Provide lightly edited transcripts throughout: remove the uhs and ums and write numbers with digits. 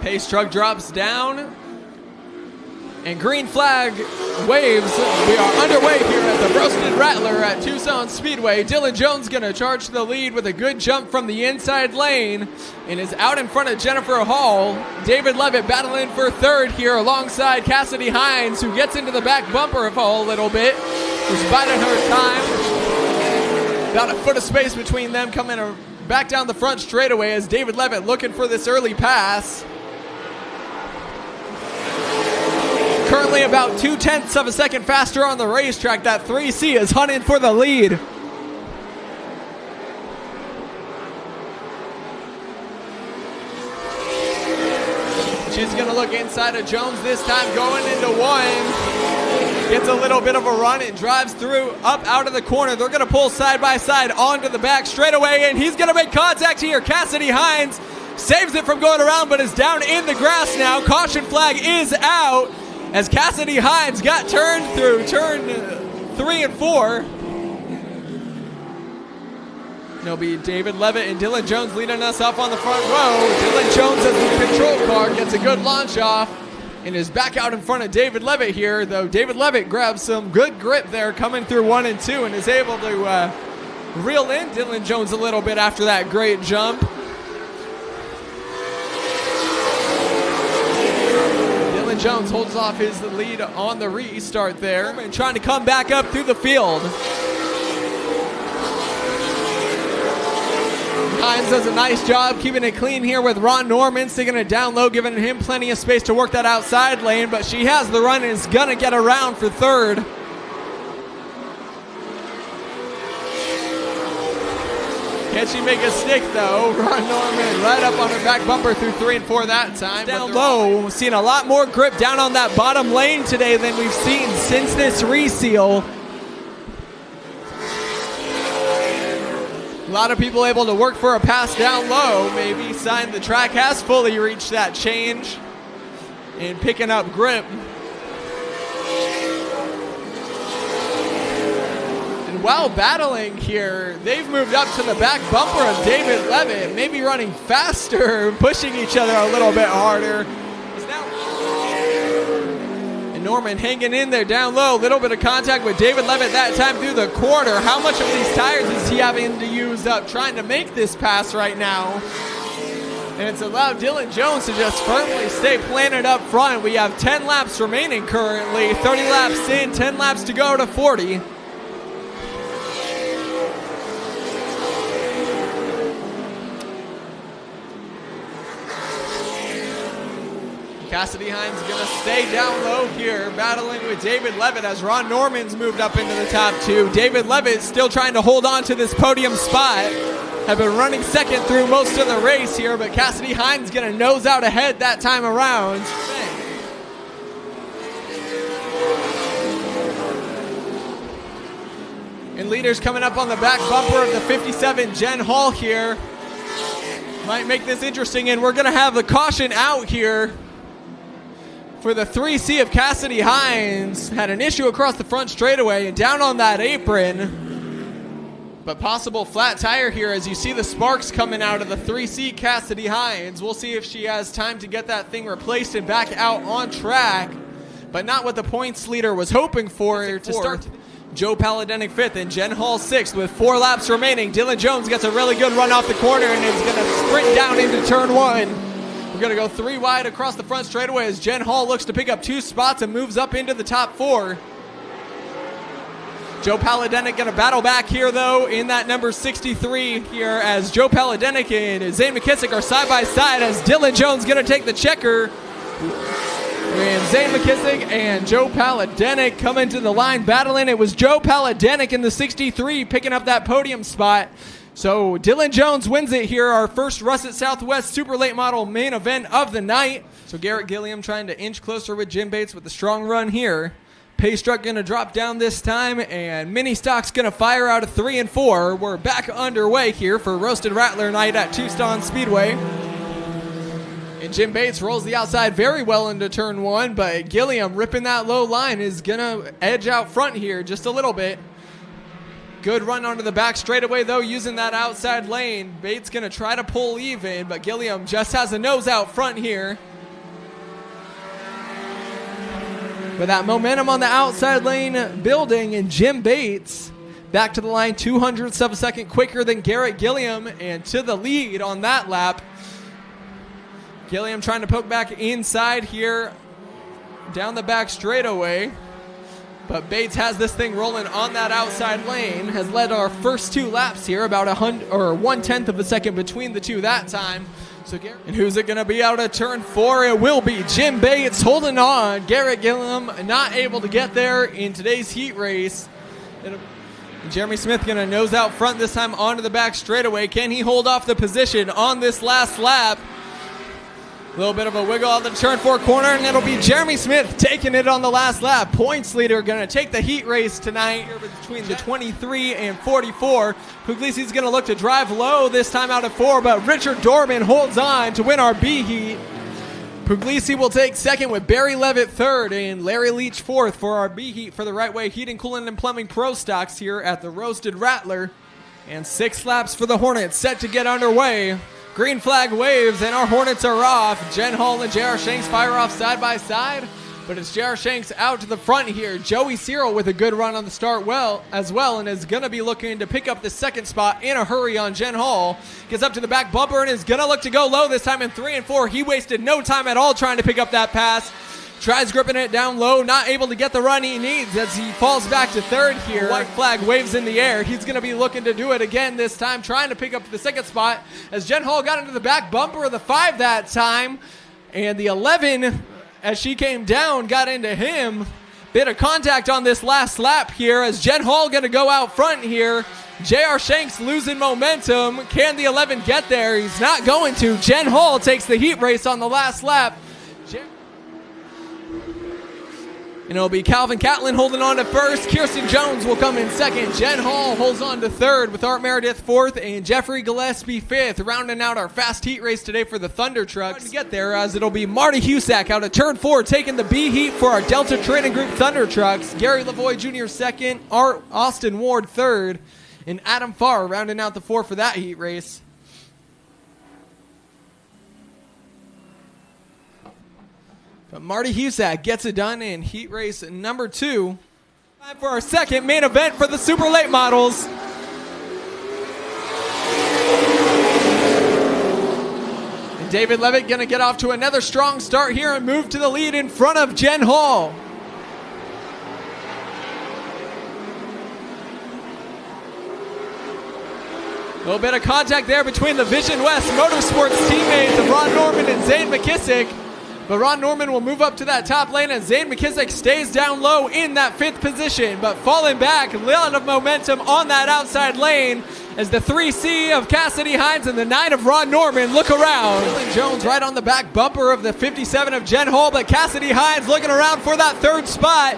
Pace truck drops down. And green flag waves. We are underway here at the Roasted Rattler at Tucson Speedway. Dylan Jones going to charge the lead with a good jump from the inside lane and is out in front of Jennifer Hall. David Levitt battling for third here alongside Cassidy Hines, who gets into the back bumper of Hall a little bit. Who's biding her time. About a foot of space between them coming back down the front straightaway as David Levitt looking for this early pass. Currently about 0.2 of a second faster on the racetrack. That 3C is hunting for the lead. She's going to look inside of Jones this time, going into one. Gets a little bit of a run and drives through up out of the corner. They're going to pull side by side onto the back straightaway, and he's going to make contact here. Cassidy Hines saves it from going around, but is down in the grass now. Caution flag is out as Cassidy Hines got turned through turn 3 and 4. It'll be David Levitt and Dylan Jones leading us up on the front row. Dylan Jones as the control car gets a good launch off and is back out in front of David Levitt here, though David Levitt grabs some good grip there coming through 1 and 2 and is able to reel in Dylan Jones a little bit after that great jump. Jones holds off his lead on the restart there and trying to come back up through the field. Hines does a nice job keeping it clean here with Ron Norman sticking it down low, giving him plenty of space to work that outside lane, but she has the run and is gonna get around for third. Can she make a stick though? Ron Norman right up on her back bumper through 3 and 4 that time. Down low, seeing a lot more grip down on that bottom lane today than we've seen since this reseal. A lot of people able to work for a pass down low. Maybe sign the track has fully reached that change and picking up grip. While battling here, they've moved up to the back bumper of David Levitt, maybe running faster, pushing each other a little bit harder. And Norman hanging in there down low, a little bit of contact with David Levitt that time through the quarter. How much of these tires is he having to use up trying to make this pass right now? And it's allowed Dylan Jones to just firmly stay planted up front. We have 10 laps remaining currently, 30 laps in, 10 laps to go to 40. Cassidy Hines going to stay down low here, battling with David Levitt as Ron Norman's moved up into the top 2. David Levitt still trying to hold on to this podium spot. Have been running second through most of the race here, but Cassidy Hines going to nose out ahead that time around. And leaders coming up on the back bumper of the 57 Jen Hall here. Might make this interesting, and we're going to have the caution out here for the 3C of Cassidy Hines. Had an issue across the front straightaway and down on that apron. But possible flat tire here as you see the sparks coming out of the 3C Cassidy Hines. We'll see if she has time to get that thing replaced and back out on track. But not what the points leader was hoping for to start. Joe Paladenic 5th and Jen Hall 6th with 4 laps remaining. Dylan Jones gets a really good run off the corner and is going to sprint down into turn 1. We're going to go 3 wide across the front straightaway as Jen Hall looks to pick up 2 spots and moves up into the top 4. Joe Paladenic going to battle back here, though, in that number 63 here as Joe Paladenic and Zane McKissick are side by side as Dylan Jones going to take the checker. And Zane McKissick and Joe Paladenic come into the line battling. It was Joe Paladenic in the 63 picking up that podium spot. So Dylan Jones wins it here, our first Russet Southwest Super Late Model main event of the night. So Garrett Gilliam trying to inch closer with Jim Bates with the strong run here. Pace truck going to drop down this time, and Mini Stock's going to fire out of 3 and 4. We're back underway here for Roasted Rattler night at Tucson Speedway. And Jim Bates rolls the outside very well into turn 1, but Gilliam ripping that low line is going to edge out front here just a little bit. Good run onto the back straightaway, though, using that outside lane. Bates going to try to pull even, but Gilliam just has a nose out front here. But that momentum on the outside lane building, and Jim Bates back to the line 200ths of a second quicker than Garrett Gilliam, and to the lead on that lap. Gilliam trying to poke back inside here down the back straightaway. But Bates has this thing rolling on that outside lane, has led our first 2 laps here, about 1/10 of a second between the two that time. And who's it going to be out of turn 4? It will be Jim Bates holding on. Garrett Gilliam not able to get there in today's heat race. Jeremy Smith going to nose out front this time onto the back straightaway. Can he hold off the position on this last lap? A little bit of a wiggle out the turn 4 corner, and it'll be Jeremy Smith taking it on the last lap. Points leader going to take the heat race tonight between the 23 and 44. Puglisi's going to look to drive low this time out of 4, but Richard Dorman holds on to win our B heat. Puglisi will take second with Barry Levitt third and Larry Leach fourth for our B heat for the Right Way Heating, Cooling, and Plumbing Pro Stocks here at the Roasted Rattler. And 6 laps for the Hornets set to get underway. Green flag waves, and our Hornets are off. Jen Hall and J.R. Shanks fire off side by side, but it's J.R. Shanks out to the front here. Joey Cyril with a good run on the start as well, and is going to be looking to pick up the second spot in a hurry on Jen Hall. Gets up to the back bumper and is going to look to go low this time in 3 and 4. He wasted no time at all trying to pick up that pass. Tries gripping it down low, not able to get the run he needs as he falls back to third here. White flag waves in the air. He's going to be looking to do it again this time, trying to pick up the second spot as Jen Hall got into the back bumper of the 5 that time. And the 11, as she came down, got into him. Bit of contact on this last lap here as Jen Hall going to go out front here. J.R. Shanks losing momentum. Can the 11 get there? He's not going to. Jen Hall takes the heat race on the last lap. And it'll be Calvin Catlin holding on to first. Kirsten Jones will come in second. Jen Hall holds on to third with Art Meredith fourth and Jeffrey Gillespie fifth. Rounding out our fast heat race today for the Thunder Trucks. To get there, as it'll be Marty Husak out of turn 4 taking the B heat for our Delta Training Group Thunder Trucks. Gary Lavoie Jr. second, Austin Ward third, and Adam Farr rounding out the 4 for that heat race. But Marty Husak gets it done in heat race number 2. Time for our second main event for the Super Late Models. And David Levitt going to get off to another strong start here and move to the lead in front of Jen Hall. A little bit of contact there between the Vision West Motorsports teammates of Ron Norman and Zane McKissick. But Ron Norman will move up to that top lane as Zane McKissick stays down low in that 5th position. But falling back, a lot of momentum on that outside lane as the 3C of Cassidy Hines and the 9 of Ron Norman look around. Dylan Jones right on the back bumper of the 57 of Jen Hall, but Cassidy Hines looking around for that 3rd spot.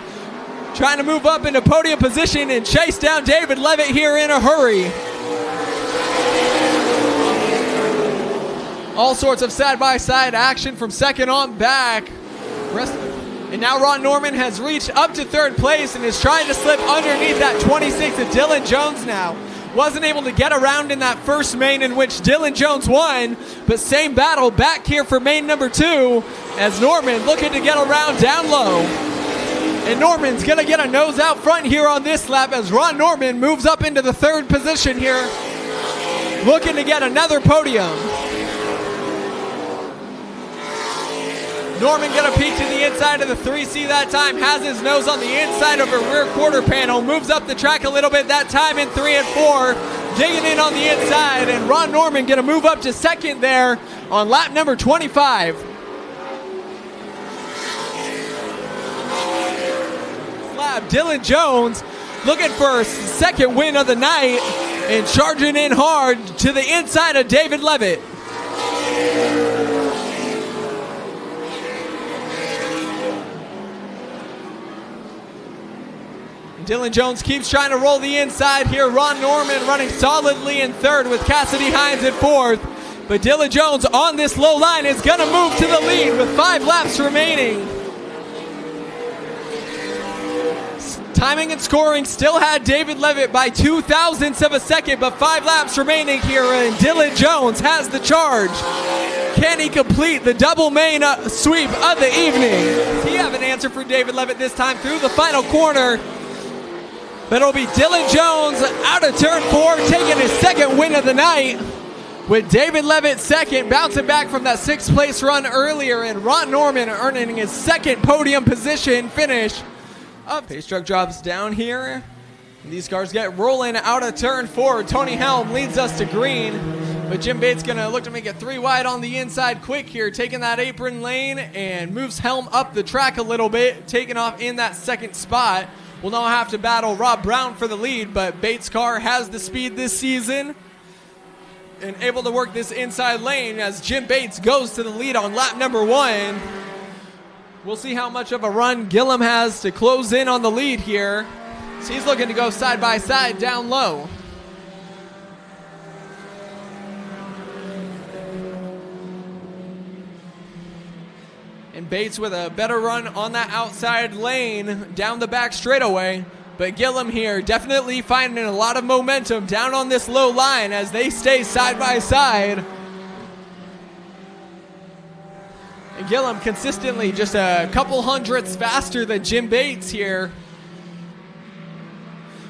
Trying to move up into podium position and chase down David Levitt here in a hurry. All sorts of side-by-side action from second on back. And now Ron Norman has reached up to 3rd place and is trying to slip underneath that 26 of Dylan Jones now. Wasn't able to get around in that first main in which Dylan Jones won, but same battle back here for main number 2 as Norman looking to get around down low. And Norman's going to get a nose out front here on this lap as Ron Norman moves up into the 3rd position here, looking to get another podium. Norman going to peek to the inside of the 3C that time, has his nose on the inside of a rear quarter panel, moves up the track a little bit that time in 3 and 4, digging in on the inside, and Ron Norman going to move up to second there on lap number 25. Lap, Dylan Jones looking for a second win of the night and charging in hard to the inside of David Levitt. Dylan Jones keeps trying to roll the inside here. Ron Norman running solidly in 3rd with Cassidy Hines in 4th. But Dylan Jones on this low line is going to move to the lead with 5 laps remaining. Timing and scoring still had David Levitt by 0.02 of a second, but 5 laps remaining here, and Dylan Jones has the charge. Can he complete the double main sweep of the evening? Does he have an answer for David Levitt this time through the final corner? But it'll be Dylan Jones out of turn 4, taking his second win of the night, with David Levitt second, bouncing back from that 6th place run earlier, and Ron Norman earning his second podium position finish. Pace truck drops down here. These cars get rolling out of turn 4. Tony Helm leads us to green, but Jim Bates gonna look to make it 3 wide on the inside quick here, taking that apron lane and moves Helm up the track a little bit, taking off in that second spot. We'll now have to battle Rob Brown for the lead, but Bates' car has the speed this season and able to work this inside lane as Jim Bates goes to the lead on lap number 1. We'll see how much of a run Gillum has to close in on the lead here. So he's looking to go side by side down low. And Bates with a better run on that outside lane down the back straightaway. But Gillum here definitely finding a lot of momentum down on this low line as they stay side by side. And Gillum consistently just a couple hundredths faster than Jim Bates here.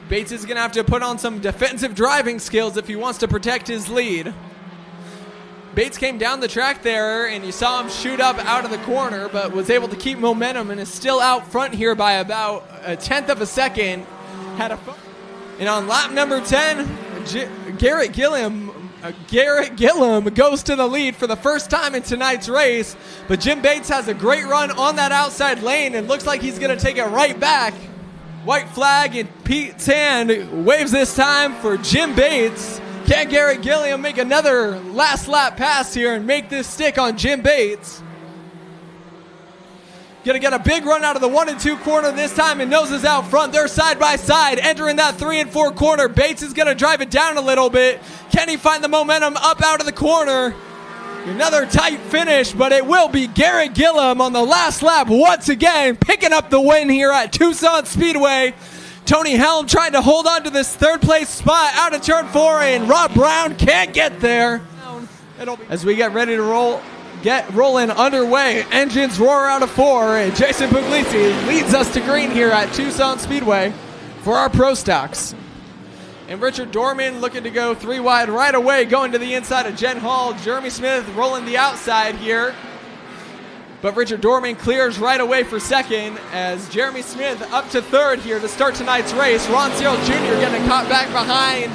Bates is going to have to put on some defensive driving skills if he wants to protect his lead. Bates came down the track there, and you saw him shoot up out of the corner, but was able to keep momentum and is still out front here by about 1/10 of a second. And on lap number 10, Garrett Gillum goes to the lead for the first time in tonight's race, but Jim Bates has a great run on that outside lane and looks like he's going to take it right back. White flag in Pete's hand, waves this time for Jim Bates. Can Garrett Gilliam make another last lap pass here and make this stick on Jim Bates? Gonna get a big run out of the 1 and 2 corner this time, and noses out front. They're side by side, entering that 3 and 4 corner. Bates is gonna drive it down a little bit. Can he find the momentum up out of the corner? Another tight finish, but it will be Garrett Gillum on the last lap once again, picking up the win here at Tucson Speedway. Tony Helm trying to hold on to this 3rd place spot out of turn 4, and Rob Brown can't get there. As we get ready to rolling underway, engines roar out of 4, and Jason Puglisi leads us to green here at Tucson Speedway for our Pro Stocks. And Richard Dorman looking to go 3 wide right away, going to the inside of Jen Hall. Jeremy Smith rolling the outside here. But Richard Dorman clears right away for second as Jeremy Smith up to 3rd here to start tonight's race. Ron Cyril Jr. getting caught back behind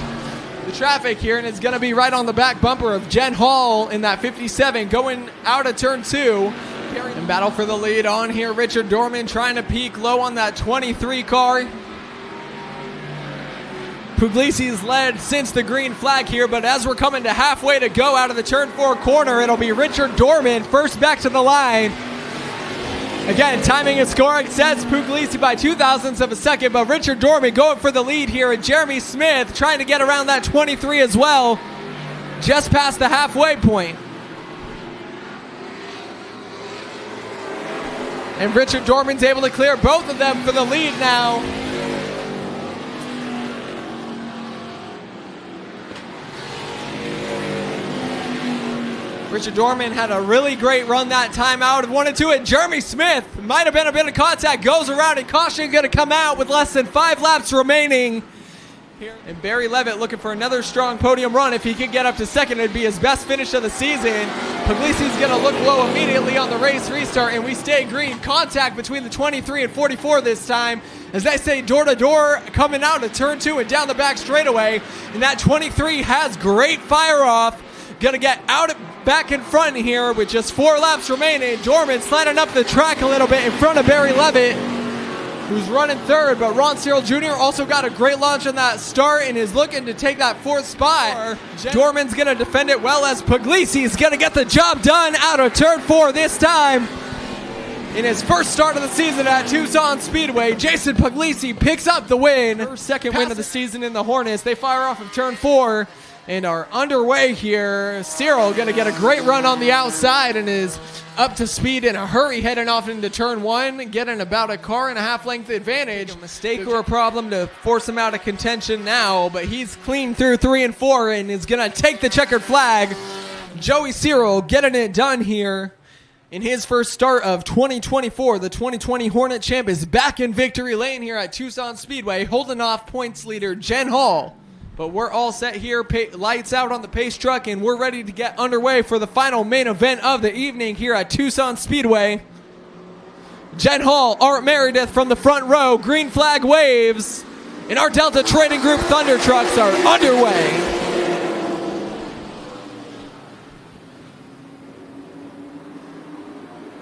the traffic here, and it's going to be right on the back bumper of Jen Hall in that 57 going out of turn 2. And battle for the lead on here. Richard Dorman trying to peak low on that 23 car. Puglisi's led since the green flag here, but as we're coming to halfway to go out of the turn 4 corner, it'll be Richard Dorman first back to the line. Again, timing and scoring sets Puglisi by 0.02 of a second, but Richard Dorman going for the lead here, and Jeremy Smith trying to get around that 23 as well, just past the halfway point. And Richard Dorman's able to clear both of them for the lead now. Richard Dorman had a really great run that time out of 1 and 2, and Jeremy Smith might have been a bit of contact, goes around, and caution going to come out with less than 5 laps remaining. And Barry Levitt looking for another strong podium run. If he could get up to 2nd, it'd be his best finish of the season. Puglisi's going to look low immediately on the race restart, and we stay green. Contact between the 23 and 44 this time, as they say door-to-door coming out of turn 2 and down the back straightaway. And that 23 has great fire off. Going to get out back in front here with just 4 laps remaining. Dorman sliding up the track a little bit in front of Barry Levitt, who's running 3rd, but Ron Cyril Jr. also got a great launch on that start and is looking to take that 4th spot. Dorman's going to defend it well as Puglisi's going to get the job done out of turn 4 this time. In his first start of the season at Tucson Speedway, Jason Puglisi picks up the win. First second win of the season in the Hornets. They fire off of turn 4 and are underway here. Cyril going to get a great run on the outside and is up to speed in a hurry heading off into turn one, getting about a car and a half length advantage. A mistake or a problem to force him out of contention now, but he's clean through 3 and 4 and is going to take the checkered flag. Joey Cyril getting it done here in his first start of 2024. The 2020 Hornet champ is back in victory lane here at Tucson Speedway, holding off points leader Jen Hall. But we're all set here, lights out on the pace truck, and we're ready to get underway for the final main event of the evening here at Tucson Speedway. Jen Hall, Art Meredith from the front row, green flag waves, and our Delta Trading Group Thunder trucks are underway.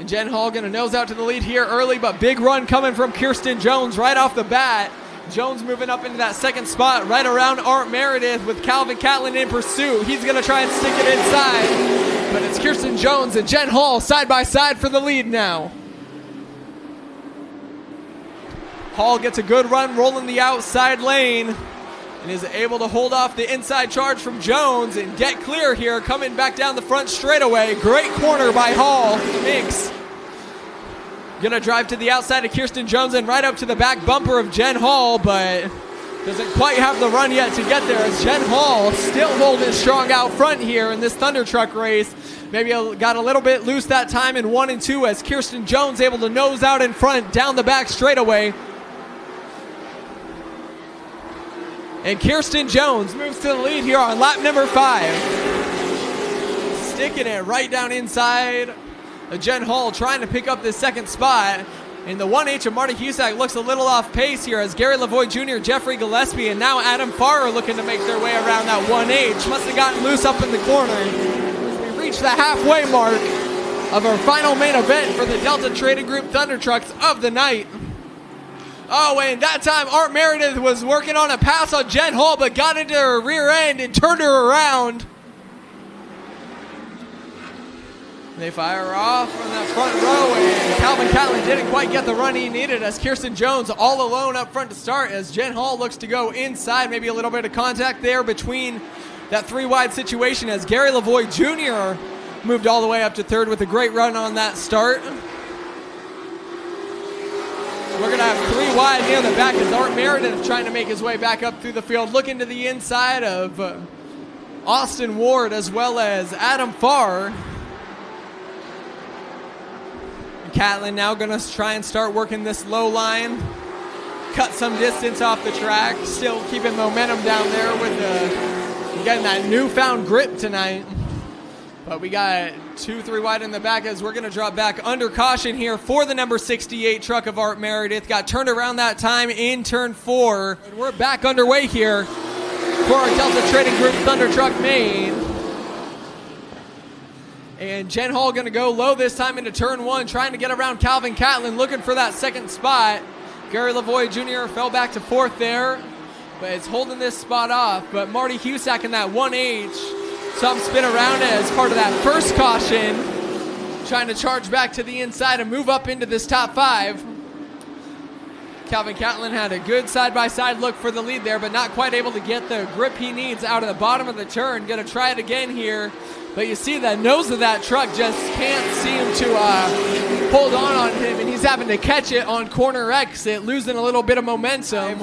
And Jen Hall gonna nose out to the lead here early, but big run coming from Kirsten Jones right off the bat. Jones moving up into that second spot right around Art Meredith with Calvin Catlin in pursuit. He's going to try and stick it inside, but it's Kirsten Jones and Jen Hall side by side for the lead now. Hall gets a good run rolling the outside lane and is able to hold off the inside charge from Jones and get clear here, coming back down the front straightaway. Great corner by Hall. Minks gonna drive to the outside of Kirsten Jones and right up to the back bumper of Jen Hall, but doesn't quite have the run yet to get there, as Jen Hall still holding strong out front here in this Thunder Truck race. Maybe got a little bit loose that time in 1 and 2, as Kirsten Jones able to nose out in front down the back straightaway. And Kirsten Jones moves to the lead here on lap number 5. Sticking it right down inside. Jen Hall trying to pick up this second spot. And the 1H of Marty Husak looks a little off pace here, as Gary Lavoie Jr., Jeffrey Gillespie, and now Adam Farr are looking to make their way around that 1H. Must have gotten loose up in the corner. As we reach the halfway mark of our final main event for the Delta Trading Group Thunder Trucks of the night. Oh, and that time Art Meredith was working on a pass on Jen Hall, but got into her rear end and turned her around. They fire off from that front row, and Calvin Catlin didn't quite get the run he needed, as Kirsten Jones all alone up front to start, as Jen Hall looks to go inside. Maybe a little bit of contact there between that 3-wide situation, as Gary Lavoie Jr. moved all the way up to third with a great run on that start. We're going to have 3 wide near the back, as Art Meredith trying to make his way back up through the field, looking to the inside of Austin Ward as well as Adam Farr. Catlin now going to try and start working this low line, cut some distance off the track, still keeping momentum down there with getting that newfound grip tonight. But we got 2-3 wide in the back, as we're going to drop back under caution here for the number 68 truck of Art Meredith. Got turned around that time in turn 4. And we're back underway here for our Delta Trading Group Thunder Truck main. And Jen Hall going to go low this time into turn 1, trying to get around Calvin Catlin, looking for that second spot. Gary Lavoie Jr. fell back to 4th there, but it's holding this spot off. But Marty Husak in that 1H saw him spin around as part of that first caution, trying to charge back to the inside and move up into this top 5. Calvin Catlin had a good side-by-side look for the lead there, but not quite able to get the grip he needs out of the bottom of the turn. Going to try it again here. But you see the nose of that truck just can't seem to hold on him, and he's having to catch it on corner exit, losing a little bit of momentum.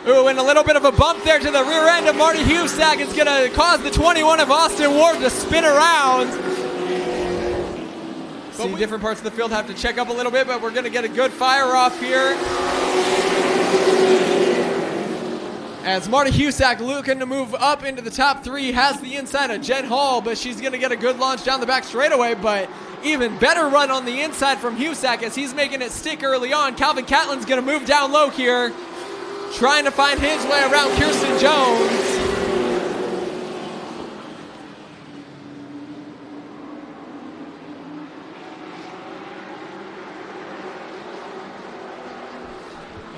Ooh, and a little bit of a bump there to the rear end of Marty Husak is going to cause the 21 of Austin Ward to spin around. See, different parts of the field have to check up a little bit, but we're going to get a good fire off here. As Marty Husak looking to move up into the top 3, has the inside of Jen Hall, but she's going to get a good launch down the back straightaway. But even better run on the inside from Husak, as he's making it stick early on. Calvin Catlin's going to move down low here, trying to find his way around Kirsten Jones.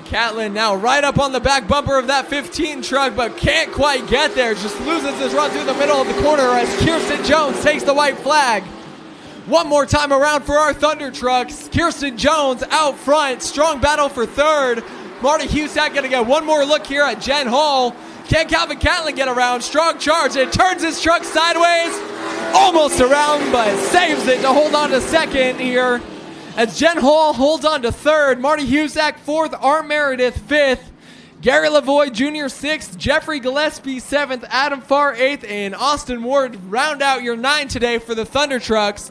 Catlin now right up on the back bumper of that 15 truck, but can't quite get there. Just loses his run through the middle of the corner as Kirsten Jones takes the white flag. One more time around for our Thunder trucks. Kirsten Jones out front. Strong battle for third. Marty Husak going to get one more look here at Jen Hall. Can Calvin Catlin get around? Strong charge. It turns his truck sideways. Almost around, but saves it to hold on to second here. As Jen Hall holds on to third. Marty Husak fourth. Art Meredith fifth. Gary Lavoie Jr. sixth. Jeffrey Gillespie seventh. Adam Farr eighth. And Austin Ward round out your 9 today for the Thunder Trucks.